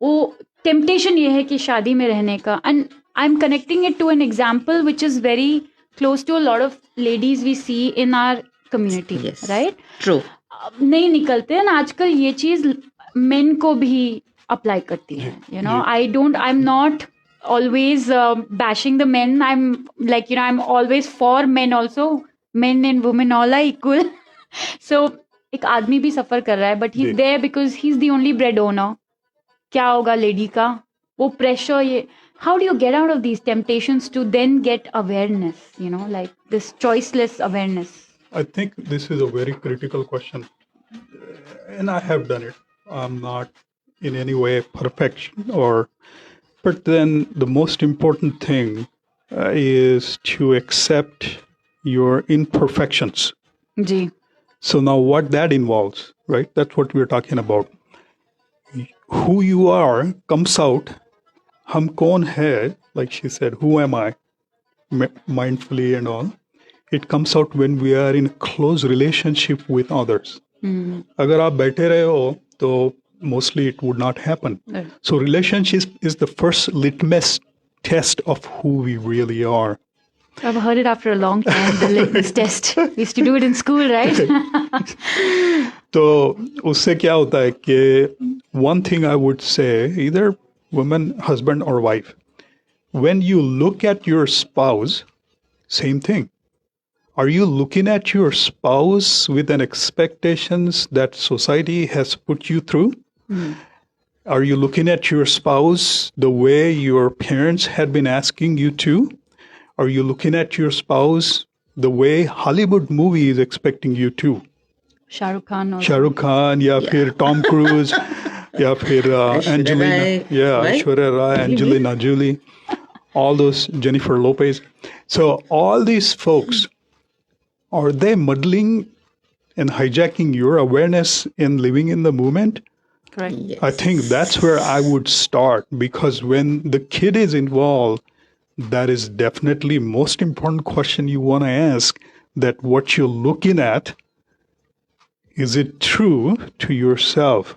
वो टेम्पटेशन ये है कि शादी में रहने का. And I am connecting it to an example which is very close to a lot of ladies we see in our community, right? True. नहीं निकलते हैं आजकल, ये चीज मेन को भी अप्लाई करती है. I am not always bashing the men. I'm like, I'm always for men also. Men and women all are equal. So एक आदमी भी सफर कर रहा है, but he's there because he's the only bread owner. क्या होगा लेडी का वो प्रेशर, ये how do you get out of these temptations to then get awareness, like this choiceless awareness? I think this is a very critical question, and I have done it. I'm not in any way perfection, but then the most important thing is to accept your imperfections. Ji. So now what that involves, right? That's what we're talking about. Who you are comes out. Hum kaun hai, like she said, who am I? Mindfully and all. It comes out when we are in close relationship with others. अगर आप बैठे रहे हो तो mostly it would not happen. So relationship is the first litmus test of who we really are. I've heard it after a long time, the litmus test. We used to do it in school, right? तो उससे क्या होता है कि one thing I would say, either woman, husband or wife, when you look at your spouse, same thing. Are you looking at your spouse with an expectations that society has put you through? Are you looking at your spouse the way your parents had been asking you to? Are you looking at your spouse the way Hollywood movie is expecting you to? Shah Rukh Khan, या फिर Tom Cruise, या फिर Angelina, Aishwarya Rai, Angelina Jolie, all those, Jennifer Lopez. So all these folks, are they muddling and hijacking your awareness in living in the moment? Correct. Yes. I think that's where I would start, because when the kid is involved, that is definitely most important question you want to ask, that what you're looking at, is it true to yourself?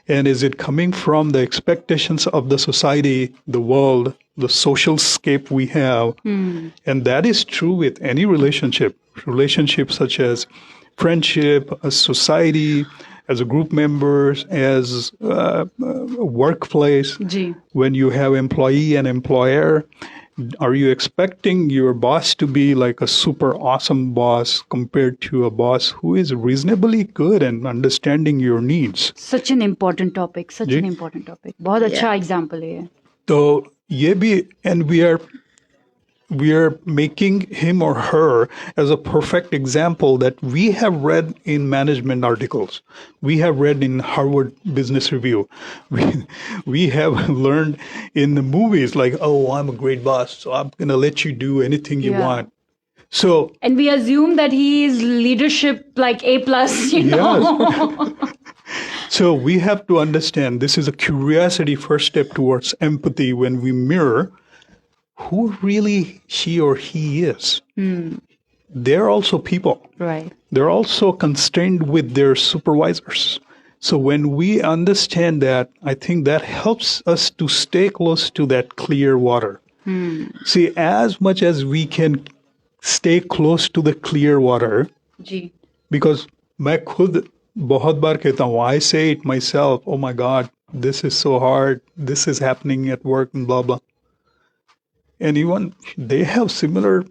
And is it coming from the expectations of the society, the world, the social scape we have? And that is true with any relationship such as friendship, a society, as a group members, as a workplace. Ji. When you have employee and employer, are you expecting your boss to be like a super awesome boss compared to a boss who is reasonably good and understanding your needs? Such an important topic. Such ji. an important topic. बहुत अच्छा example है ये. So ये भी, and we are making him or her as a perfect example that we have read in management articles. We have read in Harvard Business Review. We have learned in the movies like, oh, I'm a great boss, so I'm going to let you do anything you want. So, and we assume that he is leadership like A+, you know. Yes. So we have to understand this is a curiosity first step towards empathy when we mirror who really she or he is. They're also people. Right. They're also constrained with their supervisors. So when we understand that, I think that helps us to stay close to that clear water. See, as much as we can stay close to the clear water, ji. because मैं खुद बहुत बार कहता हूँ, I say it myself, oh my God, this is so hard, this is happening at work and blah, blah. And even they have similar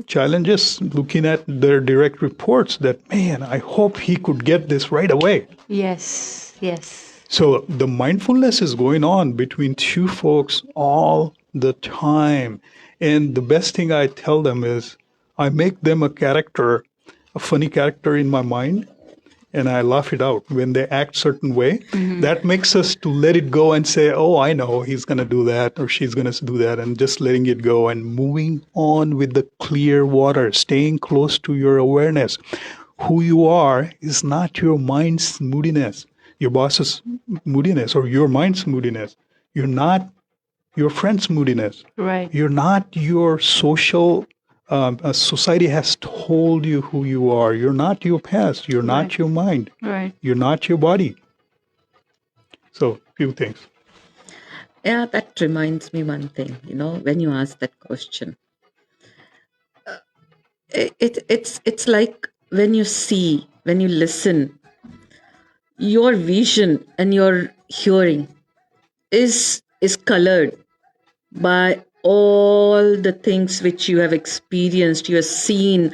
challenges looking at their direct reports that, man, I hope he could get this right away. Yes, yes. So the mindfulness is going on between two folks all the time. And the best thing I tell them is I make them a character, a funny character in my mind, and I laugh it out when they act certain way. That makes us to let it go and say, oh, I know he's going to do that or she's going to do that, and just letting it go and moving on with the clear water, staying close to your awareness. Who you are is not your mind's moodiness, your boss's moodiness or your mind's moodiness. You're not your friend's moodiness. Right. You're not your social society has told you who you are. You're not your past. You're not your mind. Right. You're not your body. So, few things. Yeah, that reminds me one thing, when you ask that question. It's like when you see, when you listen, your vision and your hearing is colored by all the things which you have experienced, you have seen,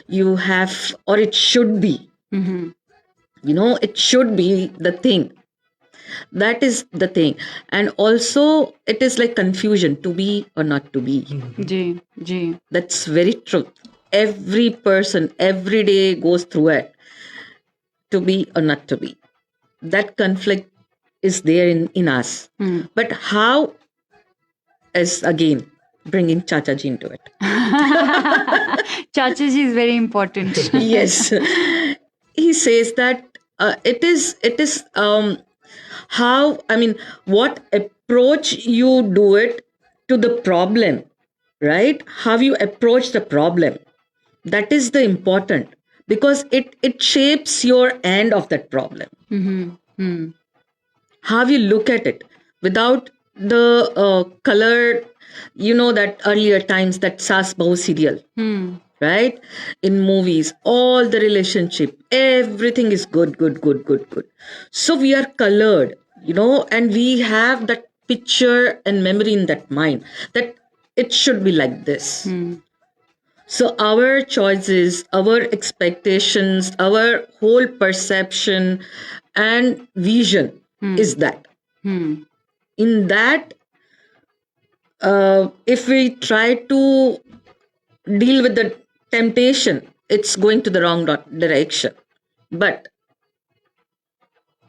you have, or it should be. It should be the thing. That is the thing. And also, it is like confusion, to be or not to be. Ji, ji. That's very true. Every person, every day goes through it, to be or not to be. That conflict is there in us. But how, as again, bringing Chacha ji into it. Chacha ji is very important. Yes. He says that it is how, what approach you do it to the problem, right? How you approach the problem. That is the important, because it shapes your end of that problem. How you look at it without the color, that earlier times, that Saas Bahu serial, right? In movies, all the relationship, everything is good. So we are colored, and we have that picture and memory in that mind that it should be like this. So our choices, our expectations, our whole perception and vision is that. In that, if we try to deal with the temptation, it's going to the wrong direction. But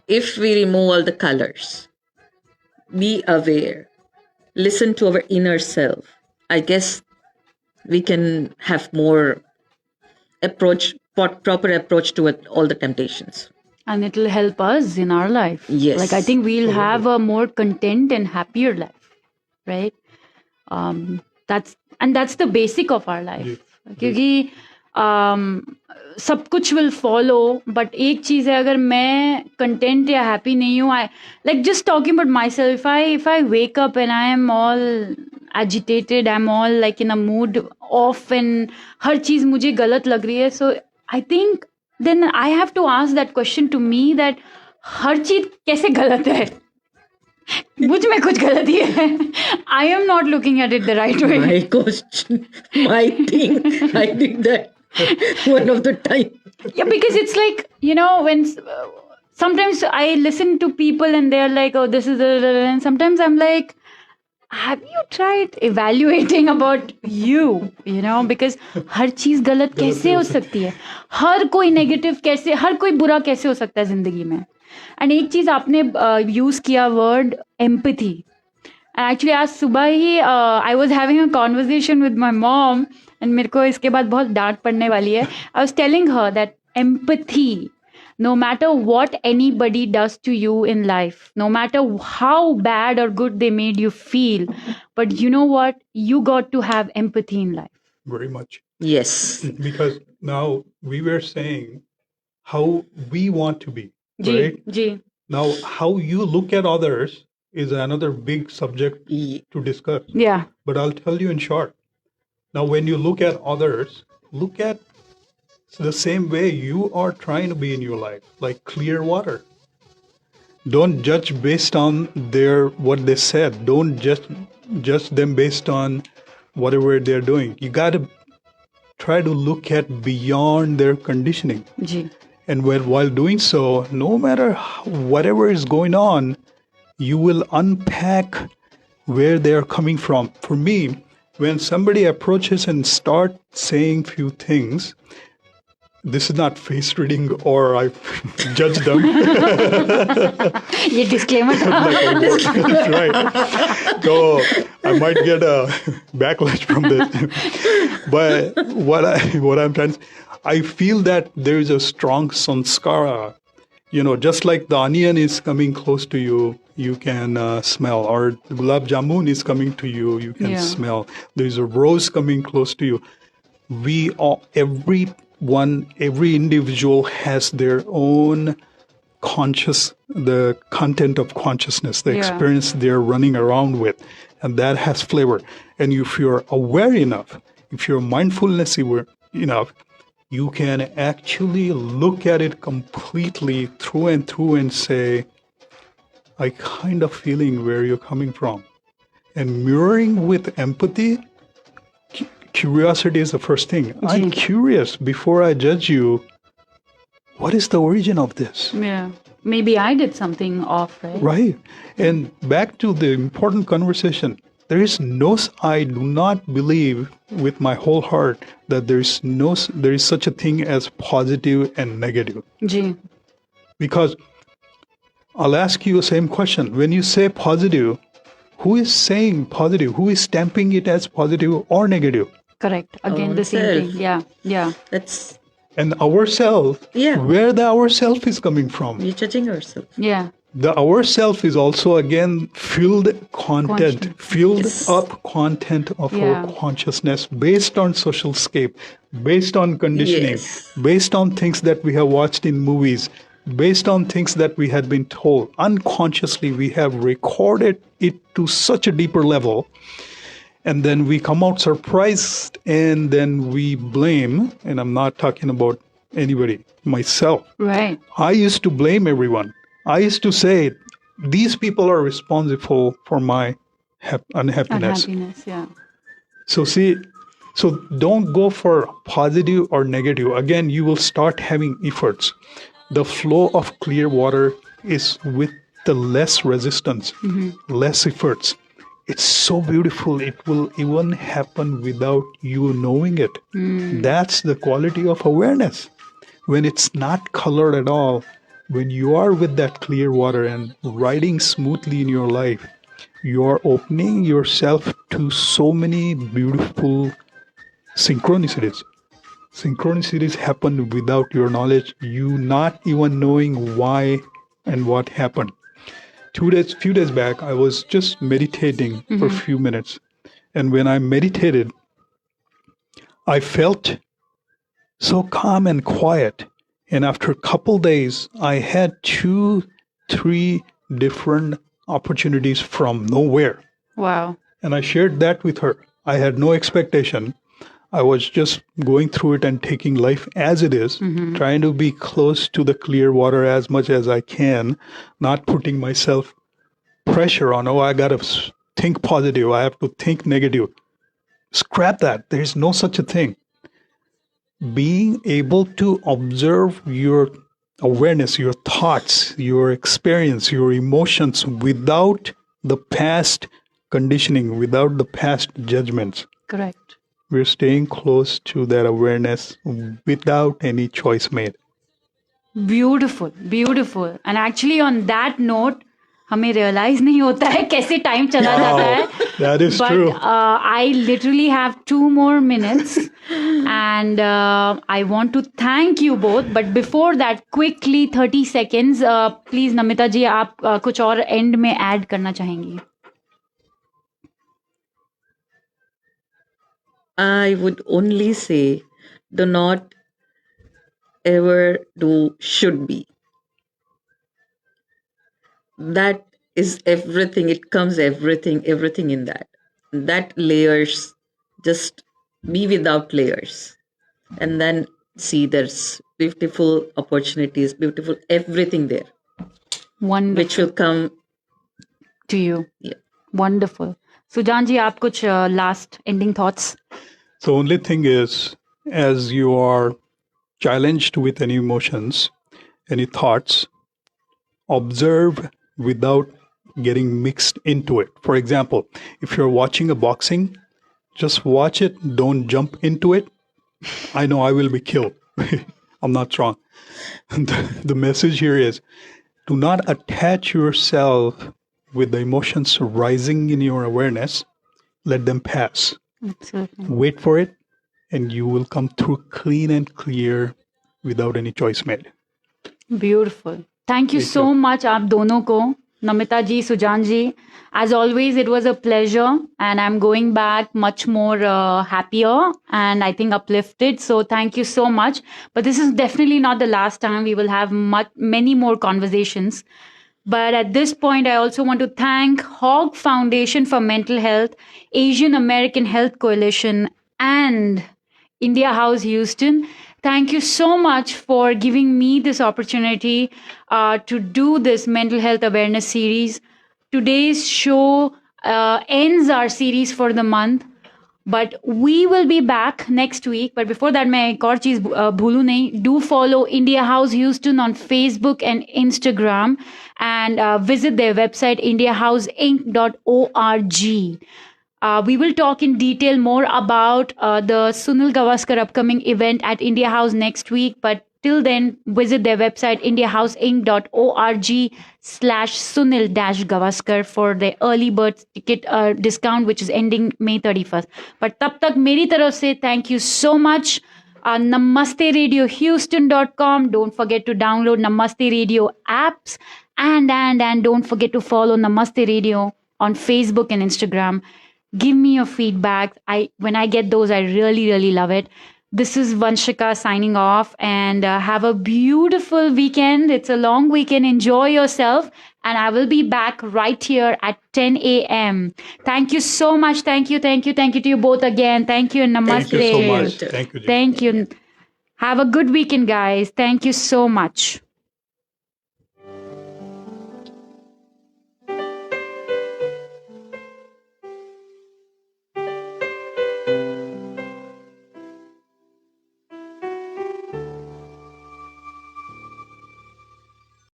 if we remove all the colors, be aware, listen to our inner self, I guess we can have more proper approach to it, all the temptations. And it will help us in our life. Yes. Like, I think we'll have a more content and happier life, right? and that's the basic of our life. क्योंकि सब कुछ will follow, but एक चीज है, अगर मैं content या happy नहीं हूँ, I like just talking about myself. If I wake up and I am all agitated, I'm all like in a mood off, and हर चीज मुझे गलत लग रही है, so I think then I have to ask that question to me that हर चीज कैसे गलत है? मुझ में कुछ गलती है. I am not looking at it the right way. My question, my thing, I did that one of the time. Yeah, because it's like, you know, when sometimes I listen to people and they're like, oh, this is and sometimes I'm like, have you tried evaluating about you, you know, because हर चीज गलत कैसे हो सकती है, हर कोई negative कैसे, हर कोई बुरा कैसे हो सकता है जिंदगी में. एंड एक चीज आपने यूज किया वर्ड एम्पैथी. एक्चुअली आज सुबह ही I was having a conversation with my mom, and मेरे को इसके बाद बहुत डांट पड़ने वाली है. I was telling her that empathy, no matter what anybody does to you in life, no matter how bad or good they made you feel, but you know what? You got to have empathy in life. Very much. Yes. Because now we were saying how we want to be, right? Ji. Now, how you look at others is another big subject to discuss. Yeah. But I'll tell you in short. Now, when you look at others, look at the same way you are trying to be in your life, like clear water. Don't judge based on what they said. Don't judge them based on whatever they're doing. You got to try to look at beyond their conditioning. Ji. And while doing so, no matter whatever is going on, you will unpack where they're coming from. For me, when somebody approaches and start saying few things, this is not face reading or I judge them. ये disclaimer था. That's right. So I might get a backlash from this. But what I'm trying, I feel that there is a strong sanskara. You know, just like the onion is coming close to you, you can smell, or gulab jamun is coming to you, you can smell. There is a rose coming close to you. We all, every individual has their own the content of consciousness, the experience they're running around with, and that has flavor. And if you're aware enough, if you're mindfulness enough, you can actually look at it completely through and say, I kind of feeling where you're coming from. And mirroring with empathy, curiosity is the first thing. I'm curious before I judge you. What is the origin of this? Yeah. Maybe I did something off, right? Right. And back to the important conversation. There is I do not believe with my whole heart that there is such a thing as positive and negative. Ji. Because I'll ask you the same question. When you say positive, who is saying positive? Who is stamping it as positive or negative? Correct. Again, the same thing. Yeah. Yeah. That's... And ourself, where the ourself is coming from? We're judging ourselves. Yeah. The ourself is also again filled content, filled up content of our consciousness based on social scape, based on conditioning, based on things that we have watched in movies, based on things that we had been told. Unconsciously, we have recorded it to such a deeper level. And then we come out surprised, and then we blame, and I'm not talking about anybody, myself. Right. I used to blame everyone. I used to say, these people are responsible for my unhappiness. Yeah. So don't go for positive or negative. Again, you will start having efforts. The flow of clear water is with the less resistance, less efforts. It's so beautiful. It will even happen without you knowing it. That's the quality of awareness. When it's not colored at all, when you are with that clear water and riding smoothly in your life, you are opening yourself to so many beautiful synchronicities. Synchronicities happen without your knowledge, you not even knowing why and what happened. Few days back, I was just meditating for a few minutes. And when I meditated, I felt so calm and quiet. And after a couple days, I had 2-3 different opportunities from nowhere. Wow. And I shared that with her. I had no expectation. I was just going through it and taking life as it is, trying to be close to the clear water as much as I can, not putting myself pressure on, I got to think positive. I have to think negative. Scrap that. There is no such a thing. Being able to observe your awareness, your thoughts, your experience, your emotions without the past conditioning, without the past judgments. Correct. We're staying close to that awareness without any choice made. Beautiful, beautiful. And actually on that note, हमें realize नहीं होता है कैसे time चला जाता है. That is but, true. I literally have 2 more minutes and I want to thank you both. But before that, quickly 30 seconds, please Namita ji, आप कुछ और end में add करना चाहेंगी? I would only say, do not ever do should be. That is everything. It comes everything in that. That layers, just be without layers. And then see there's beautiful opportunities, beautiful everything there. Wonderful. Which will come to you. Yeah. Wonderful. Sujan ji, आप कुछ last ending thoughts? The only thing is, as you are challenged with any emotions, any thoughts, observe without getting mixed into it. For example, if you're watching a boxing, just watch it, don't jump into it. I know I will be killed. I'm not strong. The message here is, do not attach yourself with the emotions rising in your awareness. Let them pass. Absolutely. Wait for it, and you will come through clean and clear without any choice made. Beautiful. Thank you so much, आप दोनों को. Namita ji, Sujan ji. As always, it was a pleasure, and I'm going back much more happier and I think uplifted. So thank you so much. But this is definitely not the last time. We will have many more conversations. But at this point, I also want to thank Hogg Foundation for Mental Health, Asian American Health Coalition, and India House Houston. Thank you so much for giving me this opportunity to do this mental health awareness series. Today's show ends our series for the month, but we will be back next week. But before that, मैं एक और चीज भूलूं नहीं. Do follow India House Houston on Facebook and Instagram, and visit their website indiahouseinc.org. We will talk in detail more about the Sunil Gavaskar upcoming event at India House next week. But till then, visit their website indiahouseinc.org/Sunil-Gavaskar for the early bird ticket discount, which is ending May 31st. But tab tak meri taraf se thank you so much. Namaste Radio Houston.com. Don't forget to download Namaste Radio apps, and don't forget to follow Namaste Radio on Facebook and Instagram. Give me your feedback. When I get those, I really love it. This is Vanshika signing off, and have a beautiful weekend. It's a long weekend. Enjoy yourself, and I will be back right here at 10 a.m. Thank you so much. Thank you to you both again. Thank you and namaste. Thank you so much. Thank you. Thank you. Have a good weekend, guys. Thank you so much.